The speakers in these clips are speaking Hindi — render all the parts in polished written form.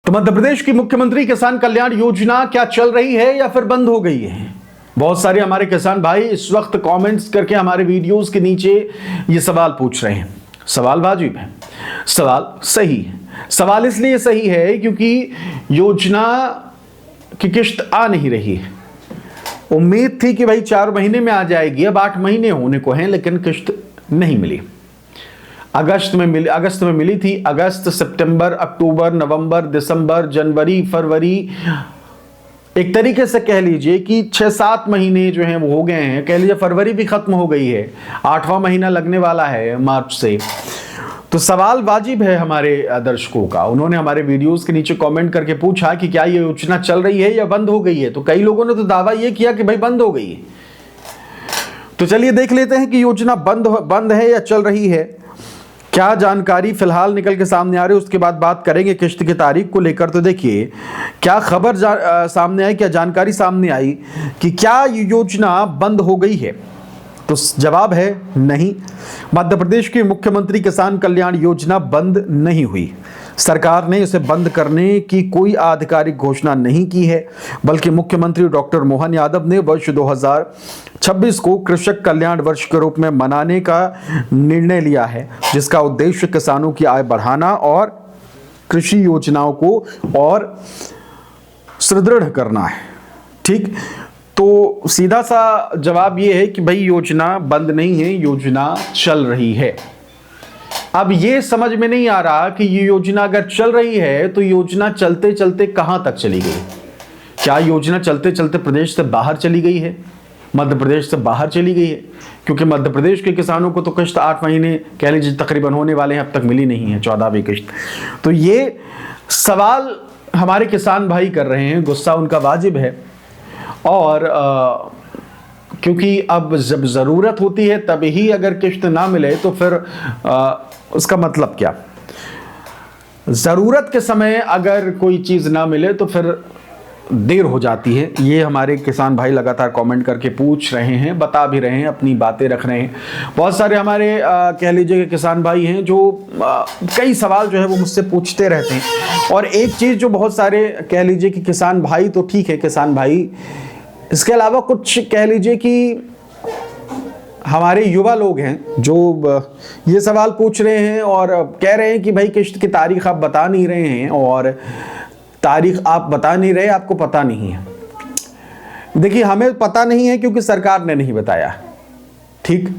तो मध्य प्रदेश की मुख्यमंत्री किसान कल्याण योजना क्या चल रही है या फिर बंद हो गई है? बहुत सारे हमारे किसान भाई इस वक्त कमेंट्स करके हमारे वीडियोस के नीचे ये सवाल पूछ रहे हैं। सवाल वाजिब है, सवाल सही है। सवाल इसलिए सही है क्योंकि योजना की किश्त आ नहीं रही है। उम्मीद थी कि भाई 4 महीने में आ जाएगी, अब 8 महीने होने को हैं लेकिन किश्त नहीं मिली। अगस्त में मिली थी। अगस्त, सितंबर, अक्टूबर, नवंबर, दिसंबर, जनवरी, फरवरी, एक तरीके से कह लीजिए कि 6-7 महीने जो हैं वो हो गए हैं। कह लीजिए फरवरी भी खत्म हो गई है, 8वां महीना लगने वाला है मार्च से। तो सवाल वाजिब है हमारे दर्शकों का। उन्होंने हमारे वीडियोस के नीचे कमेंट करके पूछा कि क्या ये योजना चल रही है या बंद हो गई है। तो कई लोगों ने तो दावा ये किया कि भाई बंद हो गई है। तो चलिए देख लेते हैं कि योजना बंद है या चल रही है। क्या जानकारी फिलहाल निकल के सामने आ रही है, उसके बाद बात करेंगे किश्त की तारीख को लेकर। तो देखिए क्या खबर सामने आई, क्या जानकारी सामने आई कि क्या ये योजना बंद हो गई है। तो जवाब है नहीं। मध्य प्रदेश के मुख्यमंत्री किसान कल्याण योजना बंद नहीं हुई। सरकार ने इसे बंद करने की कोई आधिकारिक घोषणा नहीं की है, बल्कि मुख्यमंत्री डॉक्टर मोहन यादव ने वर्ष 2026 को कृषक कल्याण वर्ष के रूप में मनाने का निर्णय लिया है, जिसका उद्देश्य किसानों की आय बढ़ाना और कृषि योजनाओं को और सुदृढ़ करना है। ठीक, तो सीधा सा जवाब ये है कि भाई योजना बंद नहीं है, योजना चल रही है। अब ये समझ में नहीं आ रहा कि ये योजना अगर चल रही है तो योजना चलते चलते कहां तक चली गई। क्या योजना चलते चलते प्रदेश से बाहर चली गई है, मध्य प्रदेश से बाहर चली गई है? क्योंकि मध्य प्रदेश के किसानों को तो किश्त 8 महीने कह लीजिए तकरीबन होने वाले हैं, अब तक मिली नहीं है 14वीं किश्त। तो ये सवाल हमारे किसान भाई कर रहे हैं, गुस्सा उनका वाजिब है। और क्योंकि अब जब ज़रूरत होती है तभी अगर किश्त ना मिले तो फिर उसका मतलब क्या? ज़रूरत के समय अगर कोई चीज़ ना मिले तो फिर देर हो जाती है। ये हमारे किसान भाई लगातार कमेंट करके पूछ रहे हैं, बता भी रहे हैं, अपनी बातें रख रहे हैं। बहुत सारे हमारे कह लीजिए कि किसान भाई हैं जो कई सवाल जो है वो मुझसे पूछते रहते हैं। और एक चीज़ जो बहुत सारे कह लीजिए कि किसान भाई तो ठीक है, किसान भाई, इसके अलावा कुछ कह लीजिए कि हमारे युवा लोग हैं जो ये सवाल पूछ रहे हैं और कह रहे हैं कि भाई किश्त की तारीख आप बता नहीं रहे हैं, और तारीख आप बता नहीं रहे, आपको पता नहीं है। देखिए हमें पता नहीं है क्योंकि सरकार ने नहीं बताया। ठीक,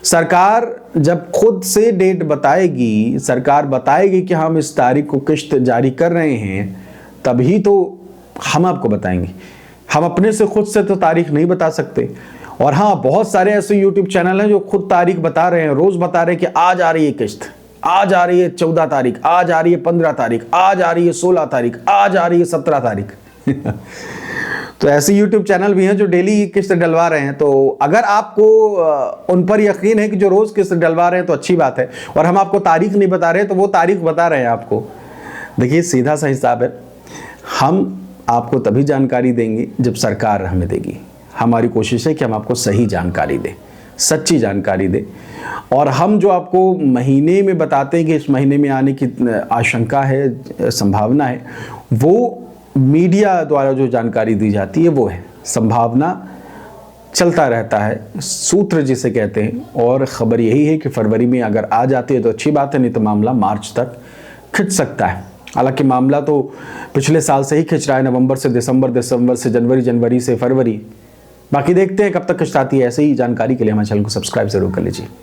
सरकार जब खुद से डेट बताएगी, सरकार बताएगी कि हम इस तारीख को किश्त जारी कर रहे हैं, तभी तो हम आपको बताएंगे। हम अपने से खुद से तो तारीख नहीं बता सकते। और हाँ, बहुत सारे ऐसे यूट्यूब चैनल हैं जो खुद तारीख बता रहे हैं, रोज बता रहे हैं कि आज आ रही है किश्त, आज आ रही है 14 तारीख, आज आ रही है 15 तारीख, आज आ रही है 16 तारीख, आज आ रही है 17 तारीख। तो ऐसे यूट्यूब चैनल भी हैं जो डेली किस्त डलवा रहे हैं। तो अगर आपको उन पर यकीन है कि जो रोज किस्त डलवा रहे हैं तो अच्छी बात है, और हम आपको तारीख नहीं बता रहे तो वो तारीख बता रहे हैं आपको। देखिए सीधा सा हिसाब है, हम आपको तभी जानकारी देंगे जब सरकार हमें देगी। हमारी कोशिश है कि हम आपको सही जानकारी दें, सच्ची जानकारी दें। और हम जो आपको महीने में बताते हैं कि इस महीने में आने की आशंका है, संभावना है, वो मीडिया द्वारा जो जानकारी दी जाती है वो है। संभावना चलता रहता है, सूत्र जिसे कहते हैं। और ख़बर यही है कि फरवरी में अगर आ जाती है तो अच्छी बात है, नहीं तो मामला मार्च तक खिंच सकता है। हालांकि मामला तो पिछले साल से ही खिंच रहा है, नवंबर से दिसंबर, दिसंबर से जनवरी, जनवरी से फरवरी। बाकी देखते हैं कब तक किश्त आती है। ऐसे ही जानकारी के लिए हमारे चैनल को सब्सक्राइब जरूर कर लीजिए।